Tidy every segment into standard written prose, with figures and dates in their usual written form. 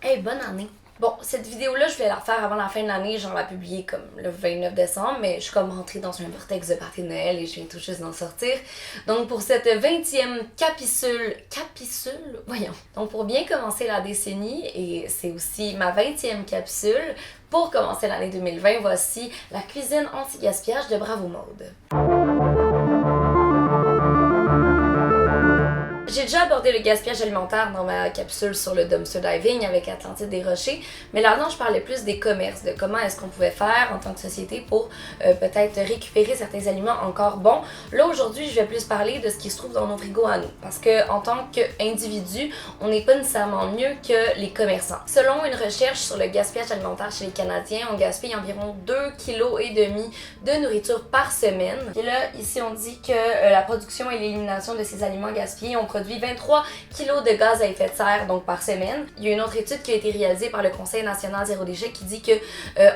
Hey, bonne année! Bon, cette vidéo-là, je voulais la faire avant la fin de l'année, genre la publier comme le 29 décembre, mais je suis comme rentrée dans un vortex de party de Noël et je viens tout juste d'en sortir. Donc pour cette 20e capsule, voyons. Donc pour bien commencer la décennie, et c'est aussi ma 20e capsule, pour commencer l'année 2020, voici la cuisine anti-gaspillage de Bravo Mode. J'ai déjà abordé le gaspillage alimentaire dans ma capsule sur le dumpster diving avec Atlantide des Rochers, mais là-dedans, je parlais plus des commerces, de comment est-ce qu'on pouvait faire en tant que société pour peut-être récupérer certains aliments encore bons. Là, aujourd'hui, je vais plus parler de ce qui se trouve dans nos frigos à nous, parce que en tant qu'individu, on n'est pas nécessairement mieux que les commerçants. Selon une recherche sur le gaspillage alimentaire chez les Canadiens, on gaspille environ 2,5 kg de nourriture par semaine. Et là, ici, on dit que la production et l'élimination de ces aliments gaspillés ont produit 23 kg de gaz à effet de serre donc par semaine. Il y a une autre étude qui a été réalisée par le Conseil national zéro déchet qui dit que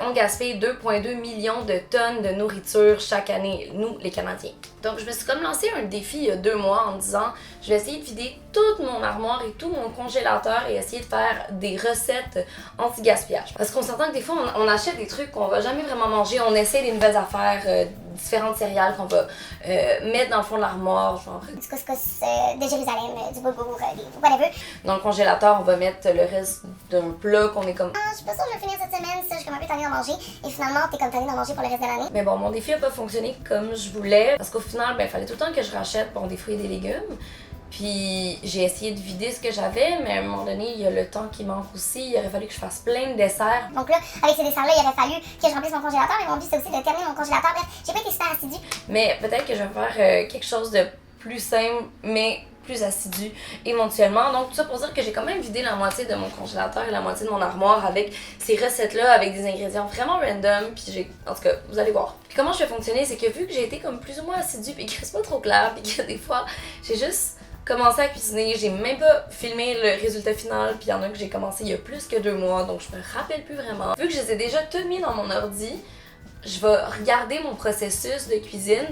on gaspille 2,2 millions de tonnes de nourriture chaque année, nous les Canadiens. Donc je me suis comme lancé un défi il y a 2 mois en me disant je vais essayer de vider toute mon armoire et tout mon congélateur et essayer de faire des recettes anti-gaspillage. Parce qu'on s'entend que des fois on achète des trucs qu'on va jamais vraiment manger, on essaie des nouvelles affaires, différentes céréales qu'on va mettre dans le fond de l'armoire, genre du couscous de Jérusalem, du boulgour, whatever. Dans le congélateur, on va mettre le reste d'un plat qu'on est comme Je suis pas sûre que je vais finir cette semaine, ça, je suis comme un peu tannée d'en manger. Et finalement, t'es comme tannée d'en manger pour le reste de l'année. Mais bon, mon défi a pas fonctionné comme je voulais. Parce qu'au final, il fallait tout le temps que je rachète des fruits et des légumes. Puis j'ai essayé de vider ce que j'avais, mais à un moment donné, il y a le temps qui manque aussi. Il aurait fallu que je fasse plein de desserts. Donc là, avec ces desserts-là, il aurait fallu que je remplisse mon congélateur. Mais mon but, c'est aussi de terminer mon congélateur. Bref, j'ai pas été super assidue. Mais peut-être que je vais faire quelque chose de plus simple, mais plus assidu éventuellement. Donc tout ça pour dire que j'ai quand même vidé la moitié de mon congélateur et la moitié de mon armoire avec ces recettes-là, avec des ingrédients vraiment random. Puis en tout cas, vous allez voir. Puis comment je vais fonctionner, c'est que vu que j'ai été comme plus ou moins assidue, puis que c'est pas trop clair, puis que des fois, j'ai juste commencé à cuisiner, j'ai même pas filmé le résultat final, puis il y en a que j'ai commencé il y a plus que 2 mois, donc je me rappelle plus vraiment. Vu que je les ai déjà tout mis dans mon ordi, je vais regarder mon processus de cuisine,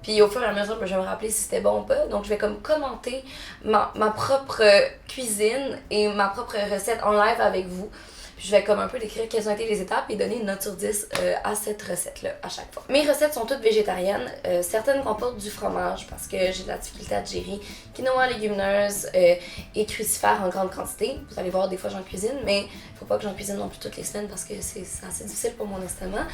puis au fur et à mesure, je vais me rappeler si c'était bon ou pas. Donc je vais comme commenter ma propre cuisine et ma propre recette en live avec vous. Puis je vais comme un peu décrire quelles ont été les étapes et donner une note sur 10 à cette recette-là à chaque fois. Mes recettes sont toutes végétariennes. Certaines comportent du fromage parce que j'ai de la difficulté à digérer quinoa, légumineuse et crucifères en grande quantité. Vous allez voir, des fois j'en cuisine, mais il faut pas que j'en cuisine non plus toutes les semaines parce que c'est assez difficile pour mon estomac.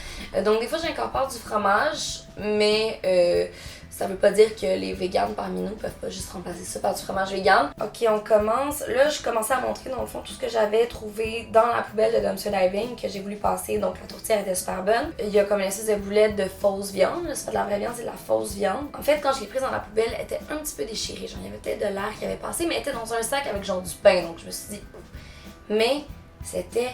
Donc des fois j'incorpore du fromage, mais ça veut pas dire que les véganes parmi nous peuvent pas juste remplacer ça par du fromage vegan. Ok, on commence. Là, je commençais à montrer dans le fond tout ce que j'avais trouvé dans la poubelle de dumpster diving que j'ai voulu passer. Donc la tourtière était super bonne. Il y a comme une espèce de boulette de fausse viande. C'est pas de la vraie viande, c'est de la fausse viande. En fait, quand je l'ai prise dans la poubelle, elle était un petit peu déchirée. Genre, il y avait peut-être de l'air qui avait passé, mais elle était dans un sac avec genre du pain. Donc je me suis dit, mais c'était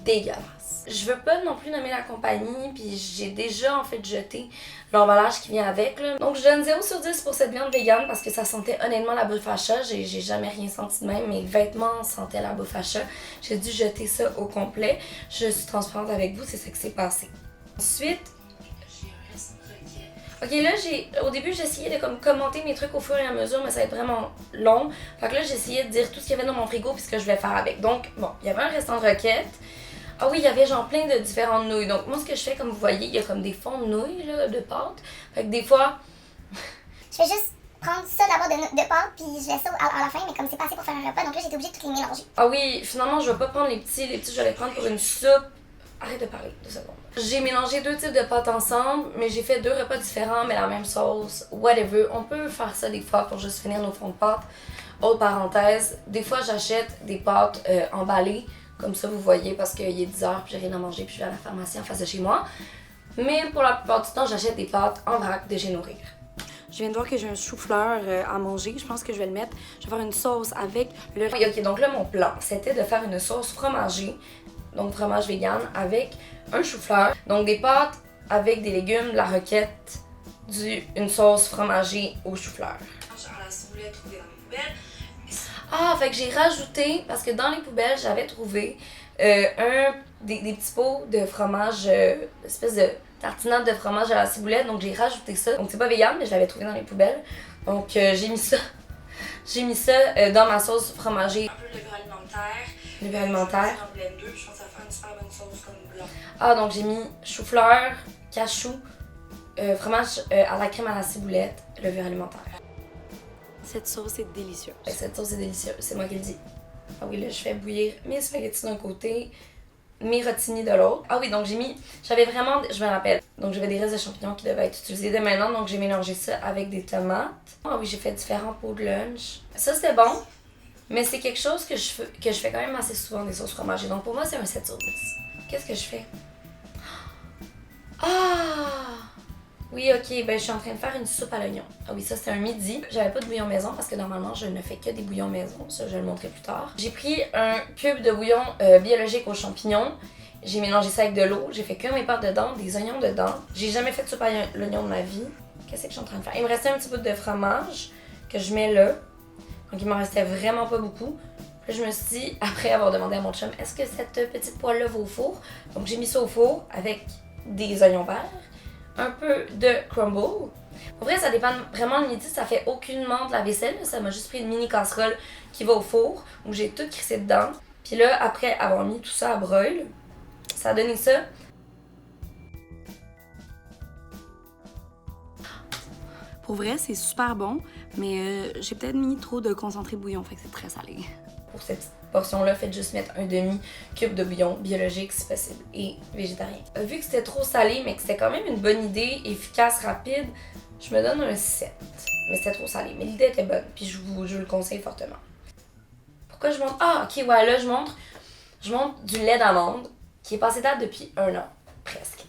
dégueulasse. Je veux pas non plus nommer la compagnie, puis j'ai déjà en fait jeté l'emballage qui vient avec là. Donc je donne 0 sur 10 pour cette viande végane parce que ça sentait honnêtement la bouffe à chat. J'ai jamais rien senti de même, mes vêtements sentaient la bouffe à chat. J'ai dû jeter ça au complet. Je suis transparente avec vous, c'est ça qui s'est passé. Ensuite, ok, là, au début, j'essayais de comme commenter mes trucs au fur et à mesure, mais ça va être vraiment long. Fait que là, j'essayais de dire tout ce qu'il y avait dans mon frigo puis ce que je voulais faire avec. Donc, bon, il y avait un restant de roquette. Ah oui, il y avait genre plein de différentes nouilles. Donc, moi, ce que je fais, comme vous voyez, il y a comme des fonds de nouilles, là, de pâte. Fait que des fois... Je vais juste prendre ça d'abord de pâte, puis je laisse ça à la fin, mais comme c'est pas assez pour faire un repas, donc là, j'étais obligée de toutes les mélanger. Ah oui, finalement, je vais pas prendre les petits. Les petits, je vais les prendre pour une soupe. Arrête de parler, 2 secondes. J'ai mélangé 2 types de pâtes ensemble, mais j'ai fait 2 repas différents, mais la même sauce, whatever. On peut faire ça des fois pour juste finir nos fonds de pâte. Autre parenthèse, des fois j'achète des pâtes emballées, comme ça vous voyez, parce qu'il est 10h puis j'ai rien à manger puis je vais à la pharmacie en face de chez moi. Mais pour la plupart du temps, j'achète des pâtes en vrac de chez Nourrir. Je viens de voir que j'ai un chou-fleur à manger. Je pense que je vais le mettre. Je vais faire une sauce avec le... Ok, donc là, mon plan, c'était de faire une sauce fromagée, donc fromage vegan, avec un chou-fleur. Donc des pâtes avec des légumes, de la roquette, une sauce fromagée au chou-fleur. Genre la ciboulette trouvée dans les poubelles. Ah, fait que j'ai rajouté, parce que dans les poubelles, j'avais trouvé des petits pots de fromage, espèce de tartinade de fromage à la ciboulette, donc j'ai rajouté ça. Donc c'est pas vegan, mais je l'avais trouvé dans les poubelles. Donc j'ai mis ça dans ma sauce fromagée. Un peu de levure alimentaire, Levure alimentaire. En blender, je pense que ça fait une super bonne sauce comme blanc. Ah, donc j'ai mis chou-fleur, cachou, fromage à la crème à la ciboulette, levure alimentaire. Cette sauce est délicieuse. Cette sauce est délicieuse, c'est moi qui le dis. Ah oui, là, je fais bouillir mes spaghettis d'un côté, mes rotini de l'autre. Ah oui, donc j'avais vraiment, je me rappelle, donc j'avais des restes de champignons qui devaient être utilisés dès maintenant, donc j'ai mélangé ça avec des tomates. Ah oui, j'ai fait différents pots de lunch. Ça, c'était bon, mais c'est quelque chose que je fais quand même assez souvent, des sauces fromagées. Donc pour moi, c'est un 7 sur 10. Qu'est-ce que je fais? Ah! Oui, ok, ben je suis en train de faire une soupe à l'oignon. Ah oui, ça c'était un midi. J'avais pas de bouillon maison parce que normalement je ne fais que des bouillons maison. Ça, je vais le montrer plus tard. J'ai pris un cube de bouillon biologique aux champignons. J'ai mélangé ça avec de l'eau. J'ai fait cuire mes pâtes dedans, des oignons dedans. J'ai jamais fait de soupe à l'oignon de ma vie. Qu'est-ce que je suis en train de faire? Il me restait un petit bout de fromage que je mets là. Donc il m'en restait vraiment pas beaucoup. Puis je me suis dit, après avoir demandé à mon chum, est-ce que cette petite poêle-là va au four? Donc j'ai mis ça au four avec des oignons verts, un peu de crumble. Pour vrai, ça dépend vraiment de midi, ça fait aucunement de la vaisselle. Ça m'a juste pris une mini casserole qui va au four, où j'ai tout crissé dedans. Puis là, après avoir mis tout ça à broil, ça a donné ça. Pour vrai, c'est super bon, mais j'ai peut-être mis trop de concentré bouillon, fait que c'est très salé. Pour cette petite portion-là, faites juste mettre un demi-cube de bouillon biologique si possible et végétarien. Vu que c'était trop salé, mais que c'était quand même une bonne idée, efficace, rapide, je me donne un 7. Mais c'était trop salé. Mais l'idée était bonne, puis je vous le conseille fortement. Pourquoi je montre? Ah, ok, ouais, là, je montre du lait d'amande qui est passé date depuis 1 an, presque.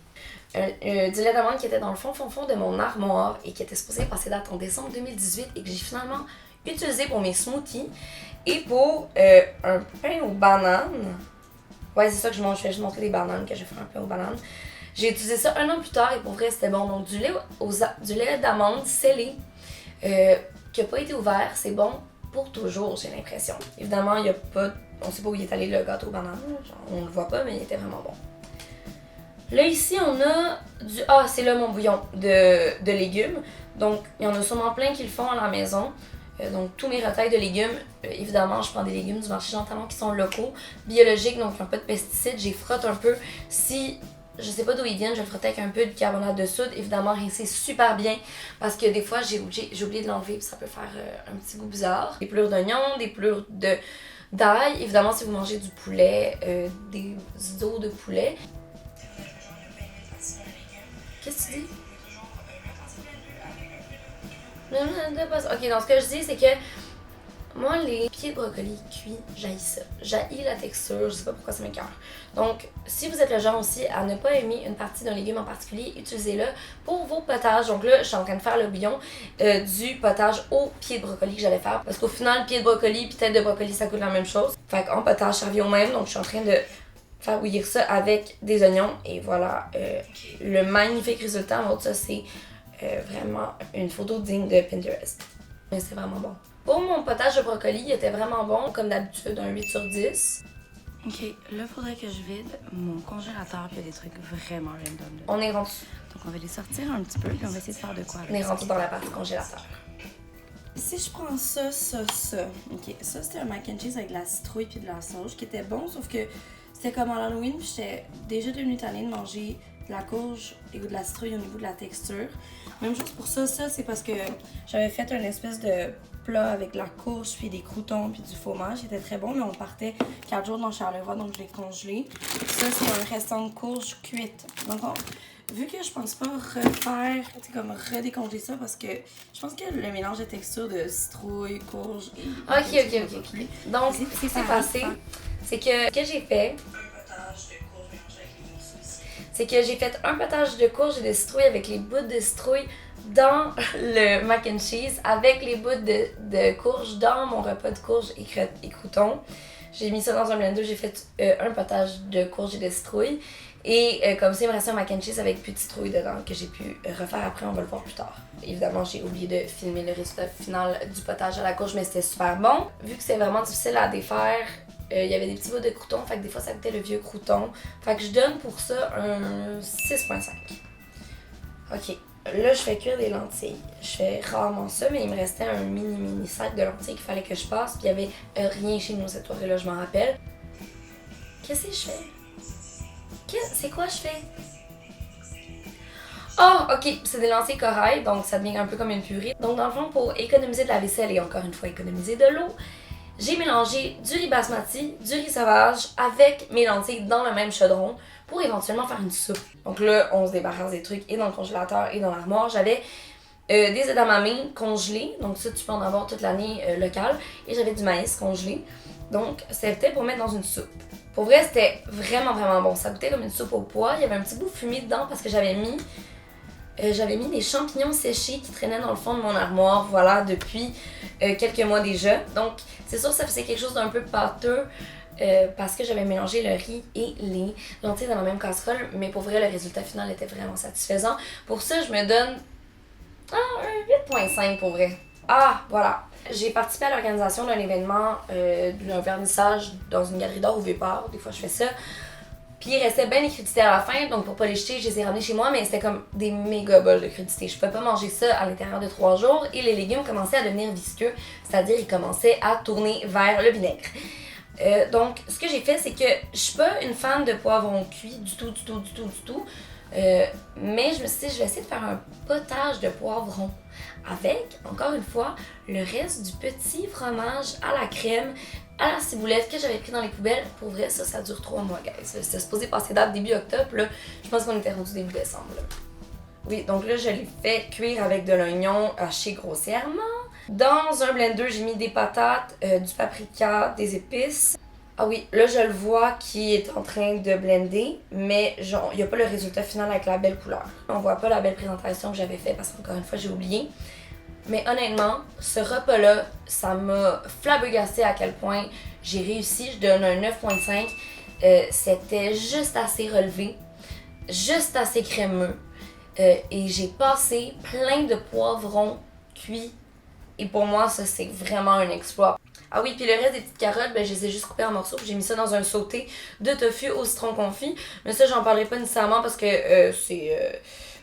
Du lait d'amande qui était dans le fond de mon armoire et qui était supposé passer date en décembre 2018 et que j'ai finalement utilisé pour mes smoothies et pour un pain aux bananes. Ouais, c'est ça que je mange. Je vais juste montrer des bananes, que je vais faire un pain aux bananes. J'ai utilisé ça 1 an plus tard et pour vrai, c'était bon. Donc, du lait d'amande scellé qui n'a pas été ouvert, c'est bon pour toujours, j'ai l'impression. Évidemment, il y a pas... On sait pas où il est allé le gâteau aux bananes. Genre, on le voit pas, mais il était vraiment bon. Là, ici, on a du... Ah, c'est là mon bouillon de légumes. Donc, il y en a sûrement plein qui le font à la maison. Donc, tous mes retails de légumes, évidemment, je prends des légumes du marché Jean Talon qui sont locaux, biologiques, donc qui n'ont pas de pesticides. J'y frotte un peu. Si je sais pas d'où ils viennent, je le frotte avec un peu de carbonate de soude. Évidemment, rincer super bien parce que des fois, j'ai oublié de l'enlever puis ça peut faire un petit goût bizarre. Des pelures d'oignon, des pelures d'ail. Évidemment, si vous mangez du poulet, des os de poulet. Qu'est-ce que tu dis? Ok, donc ce que je dis, c'est que moi, les pieds de brocoli cuits, j'haïs ça. J'haïs la texture, je sais pas pourquoi ça m'écoeure. Donc, si vous êtes le genre aussi à ne pas aimer une partie d'un légume en particulier, utilisez-le pour vos potages. Donc là, je suis en train de faire le bouillon du potage au pied de brocoli que j'allais faire. Parce qu'au final, pied de brocoli et tête de brocoli, ça coûte la même chose. Fait qu'en potage, ça revient au même. Donc, je suis en train de faire bouillir ça avec des oignons. Et voilà, le magnifique résultat. En ça, c'est vraiment une photo digne de Pinterest. Mais c'est vraiment bon. Pour mon potage de brocoli, il était vraiment bon, comme d'habitude, un 8 sur 10. Ok, là, faudrait que je vide mon congélateur, puis il y a des trucs vraiment random. On est rendu. Donc, on va les sortir un petit peu, puis on va essayer de faire de quoi avec On est ça. rendu dans la partie congélateur. Si je prends ça. Ok, ça, c'était un mac and cheese avec de la citrouille puis de la sauge qui était bon, sauf que c'était comme à l'Halloween, puis j'étais déjà devenue tannée de manger de la courge et de la citrouille au niveau de la texture. Même chose pour ça, c'est parce que j'avais fait une espèce de plat avec de la courge, puis des croûtons, puis du fromage. C'était très bon, mais on partait 4 jours dans Charlevoix, donc je l'ai congelé. Ça, c'est un restant de courge cuite. Donc, vu que je pense pas refaire, comme redécongeler ça, parce que je pense que le mélange de texture de citrouille, courge et... Ok. Donc, ce qui s'est passé, c'est que ce que j'ai fait... C'est que j'ai fait un potage de courge et de citrouille avec les bouts de citrouille dans le mac and cheese, avec les bouts de courge dans mon repas de courge et croûtons. J'ai mis ça dans un blender, j'ai fait un potage de courge et de citrouille. Et comme ça, il me restait un mac and cheese avec plus de citrouille dedans que j'ai pu refaire après, on va le voir plus tard. Évidemment, j'ai oublié de filmer le résultat final du potage à la courge, mais c'était super bon. Vu que c'est vraiment difficile à défaire, il y avait des petits bouts de croûtons, fait que des fois ça goûtait le vieux crouton. Fait que je donne pour ça un 6.5. Ok, là je fais cuire des lentilles. Je fais rarement ça, mais il me restait un mini sac de lentilles qu'il fallait que je passe. Puis il y avait rien chez nous cette soirée-là, je m'en rappelle. Qu'est-ce que je fais? C'est quoi je fais? Ah, ok, c'est des lancers corail, donc ça devient un peu comme une purée. Donc dans le fond, pour économiser de la vaisselle et encore une fois économiser de l'eau, j'ai mélangé du riz basmati, du riz sauvage avec mes lentilles dans le même chaudron pour éventuellement faire une soupe. Donc là, on se débarrasse des trucs et dans le congélateur et dans l'armoire. J'avais des edamame congelés, donc ça tu peux en avoir toute l'année locale, et j'avais du maïs congelé. Donc c'était pour mettre dans une soupe. Pour vrai, c'était vraiment bon. Ça goûtait comme une soupe au pois. Il y avait un petit bout fumé dedans parce que j'avais mis des champignons séchés qui traînaient dans le fond de mon armoire, voilà, depuis quelques mois déjà. Donc, c'est sûr que ça faisait quelque chose d'un peu pâteux parce que j'avais mélangé le riz et les lentilles dans la même casserole. Mais pour vrai, le résultat final était vraiment satisfaisant. Pour ça, je me donne un 8.5 pour vrai. Ah, voilà. J'ai participé à l'organisation d'un événement, d'un vernissage dans une galerie d'art au Vieux-Port. Des fois, je fais ça. Puis il restait bien les crudités à la fin, donc pour pas les jeter, je les ai ramenés chez moi, mais c'était comme des méga bols de crudités. Je pouvais pas manger ça à l'intérieur de 3 jours et les légumes commençaient à devenir visqueux, c'est-à-dire ils commençaient à tourner vers le vinaigre. Donc ce que j'ai fait, c'est que je suis pas une fan de poivrons cuits du tout. Mais je me suis dit, je vais essayer de faire un potage de poivrons avec, encore une fois, le reste du petit fromage à la crème, à la ciboulette que j'avais pris dans les poubelles. Pour vrai, ça dure 3 mois, guys. C'était supposé passer date début octobre, là. Je pense qu'on était rendu début décembre, là. Oui, donc là, je l'ai fait cuire avec de l'oignon haché grossièrement. Dans un blender, j'ai mis des patates, du paprika, des épices. Ah oui, là, je le vois qui est en train de blender, mais il n'y a pas le résultat final avec la belle couleur. On voit pas la belle présentation que j'avais faite parce qu'encore une fois, j'ai oublié. Mais honnêtement, ce repas-là, ça m'a flabbergasté à quel point j'ai réussi. Je donne un 9.5. C'était juste assez relevé, juste assez crémeux. Et j'ai passé plein de poivrons cuits. Et pour moi, ça, c'est vraiment un exploit. Ah oui, puis le reste des petites carottes, je les ai juste coupées en morceaux. Puis j'ai mis ça dans un sauté de tofu au citron confit. Mais ça, j'en parlerai pas nécessairement parce que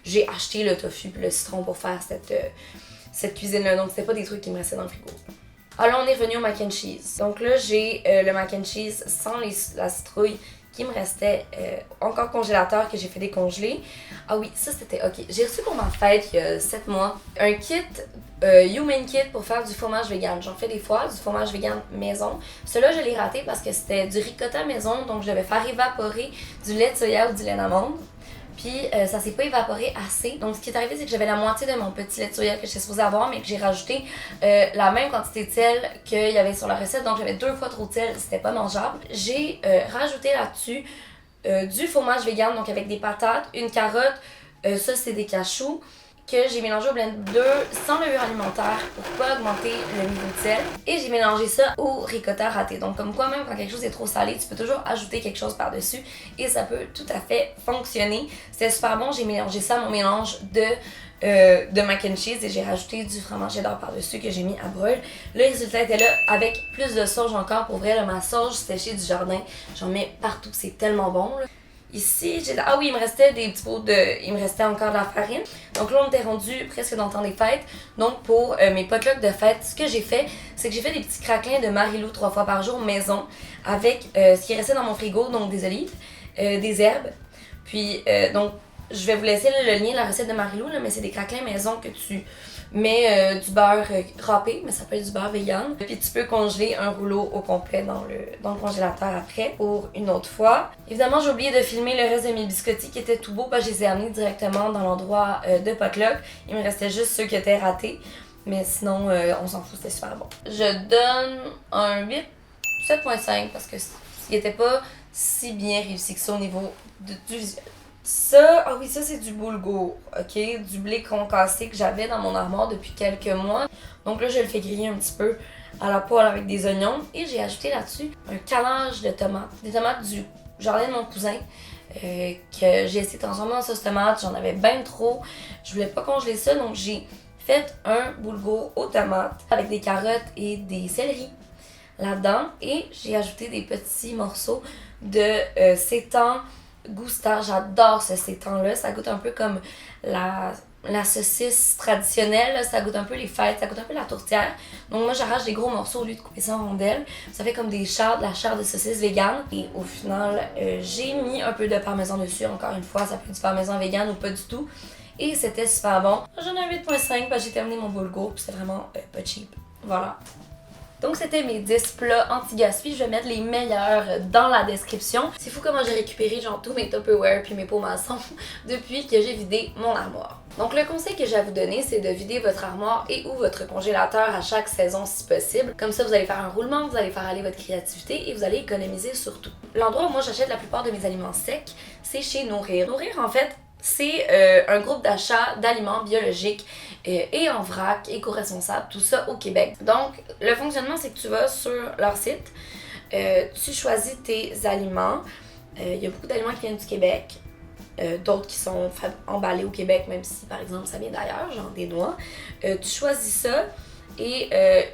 j'ai acheté le tofu et le citron pour faire cette cuisine-là. Donc, c'était pas des trucs qui me restaient dans le frigo. Alors là, on est revenu au mac and cheese. Donc là, j'ai le mac and cheese sans la citrouille qui me restait encore congélateur que j'ai fait décongeler. Ah oui, ça c'était ok. J'ai reçu pour ma fête il y a 7 mois un kit, Human Kit pour faire du fromage vegan. J'en fais des fois, du fromage vegan maison. Celui-là, je l'ai raté parce que c'était du ricotta maison, donc je devais faire évaporer du lait de soya ou du lait d'amande. Puis ça s'est pas évaporé assez. Donc ce qui est arrivé, c'est que j'avais la moitié de mon petit lait de soya que j'étais supposée avoir, mais que j'ai rajouté la même quantité de sel qu'il y avait sur la recette. Donc j'avais 2 fois trop de sel, c'était pas mangeable. J'ai rajouté là-dessus du fromage vegan, donc avec des patates, une carotte, ça c'est des cachous, que j'ai mélangé au blender sans levure alimentaire pour pas augmenter le niveau de sel. Et j'ai mélangé ça au ricotta râté. Donc comme quoi, même quand quelque chose est trop salé, tu peux toujours ajouter quelque chose par-dessus et ça peut tout à fait fonctionner. C'était super bon, j'ai mélangé ça à mon mélange de mac and cheese et j'ai rajouté du fromage cheddar par-dessus que j'ai mis à brûle. Le résultat était là avec plus de sauge encore. Pour vrai, là, ma sauge séchée du jardin, j'en mets partout, c'est tellement bon, là. Ici, ah oui, il me restait des petits pots il me restait encore de la farine. Donc là, on était rendu presque dans le temps des fêtes. Donc pour mes potlucks de fête, ce que j'ai fait, c'est que j'ai fait des petits craquelins de Marilou 3 fois par jour maison avec ce qui restait dans mon frigo, donc des olives, des herbes. Puis donc, je vais vous laisser le lien de la recette de Marilou, là, mais c'est des craquelins maison que tu mets du beurre râpé, mais ça peut être du beurre vegan. Puis tu peux congeler un rouleau au complet dans le congélateur après pour une autre fois. Évidemment, j'ai oublié de filmer le reste de mes biscottis qui étaient tout beaux. Je les ai amenés directement dans l'endroit de potluck. Il me restait juste ceux qui étaient ratés. Mais sinon, on s'en fout, c'était super bon. Je donne un 8, 7.5 parce que il était pas si bien réussi que ça au niveau du visuel. Ça, ah oui, ça c'est du boulgour, ok? Du blé concassé que j'avais dans mon armoire depuis quelques mois. Donc là, je le fais griller un petit peu à la poêle avec des oignons. Et j'ai ajouté là-dessus un canage de tomates. Des tomates du jardin de mon cousin que j'ai essayé de transformer en sauce tomate. J'en avais bien trop. Je voulais pas congeler ça, donc j'ai fait un boulgour aux tomates avec des carottes et des céleris là-dedans. Et j'ai ajouté des petits morceaux de sétan Gousta. J'adore ce sétan-là. Ça goûte un peu comme la la saucisse traditionnelle, là, ça goûte un peu les fêtes, ça goûte un peu la tourtière. Donc moi j'arrache des gros morceaux au lieu de couper ça en rondelles. Ça fait comme de la chair de saucisse végane. Et au final, j'ai mis un peu de parmesan dessus. Encore une fois, ça peut être du parmesan vegan ou pas du tout. Et c'était super bon. J'en ai un 8.5 parce que j'ai terminé mon boulgour, puis c'est vraiment pas cheap. Voilà. Donc c'était mes 10 plats anti-gaspi. Je vais mettre les meilleurs dans la description. C'est fou comment j'ai récupéré genre tous mes Tupperware puis mes pots maçons depuis que j'ai vidé mon armoire. Donc le conseil que j'ai à vous donner, c'est de vider votre armoire et ou votre congélateur à chaque saison si possible. Comme ça, vous allez faire un roulement, vous allez faire aller votre créativité et vous allez économiser surtout. L'endroit où moi j'achète la plupart de mes aliments secs, c'est chez Nourrir. Nourrir, en fait, c'est un groupe d'achat d'aliments biologiques et en vrac, éco-responsable, tout ça au Québec. Donc, le fonctionnement, c'est que tu vas sur leur site, tu choisis tes aliments. Il y a beaucoup d'aliments qui viennent du Québec, d'autres qui sont emballés au Québec, même si, par exemple, ça vient d'ailleurs, genre des noix. Tu choisis ça. Et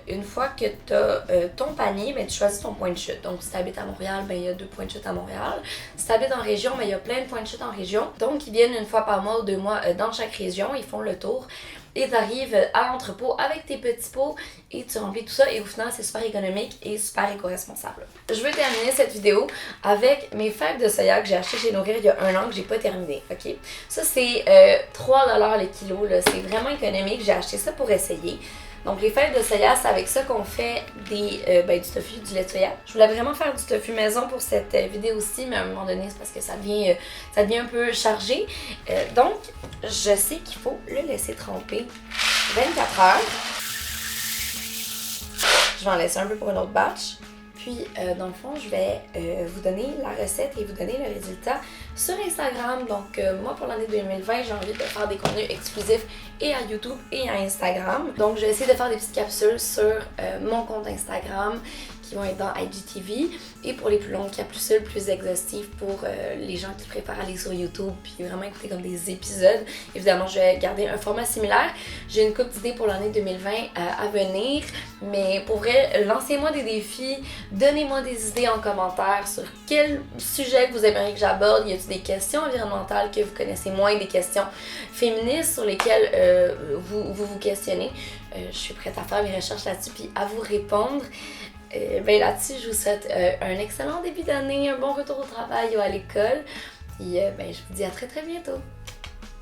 une fois que tu as ton panier, ben, tu choisis ton point de chute. Donc, si tu habites à Montréal, ben, il y a 2 points de chute à Montréal. Si tu habites en région, ben, il y a plein de points de chute en région. Donc, ils viennent une fois par mois ou 2 mois dans chaque région. Ils font le tour. Et tu arrives à l'entrepôt avec tes petits pots et tu remplis tout ça. Et au final, c'est super économique et super éco-responsable. Je veux terminer cette vidéo avec mes fèves de soya que j'ai achetées chez Nourrir il y a 1 an que j'ai pas terminé. Ok? Ça, c'est 3$ le kilo. C'est vraiment économique. J'ai acheté ça pour essayer. Donc les fèves de soya, c'est avec ça qu'on fait du tofu, du lait de soya. Je voulais vraiment faire du tofu maison pour cette vidéo-ci, mais à un moment donné, c'est parce que ça devient un peu chargé. Donc, je sais qu'il faut le laisser tremper 24 heures. Je vais en laisser un peu pour une autre batch. Puis, dans le fond, je vais vous donner la recette et vous donner le résultat sur Instagram. Donc, moi, pour l'année 2020, j'ai envie de faire des contenus exclusifs et à YouTube et à Instagram. Donc, je vais essayer de faire des petites capsules sur mon compte Instagram qui vont être dans IGTV. Et pour les plus longues capsules, plus exhaustives pour les gens qui préfèrent aller sur YouTube puis vraiment écouter comme des épisodes. Évidemment, je vais garder un format similaire. J'ai une couple d'idées pour l'année 2020 à venir. Mais pour vrai, lancez-moi des défis. Donnez-moi des idées en commentaire sur quel sujet que vous aimeriez que j'aborde. Y a-t-il des questions environnementales que vous connaissez moins, des questions féministes sur lesquelles vous questionnez. Je suis prête à faire mes recherches là-dessus puis à vous répondre. Là-dessus, je vous souhaite un excellent début d'année, un bon retour au travail ou à l'école. Et je vous dis à très très bientôt.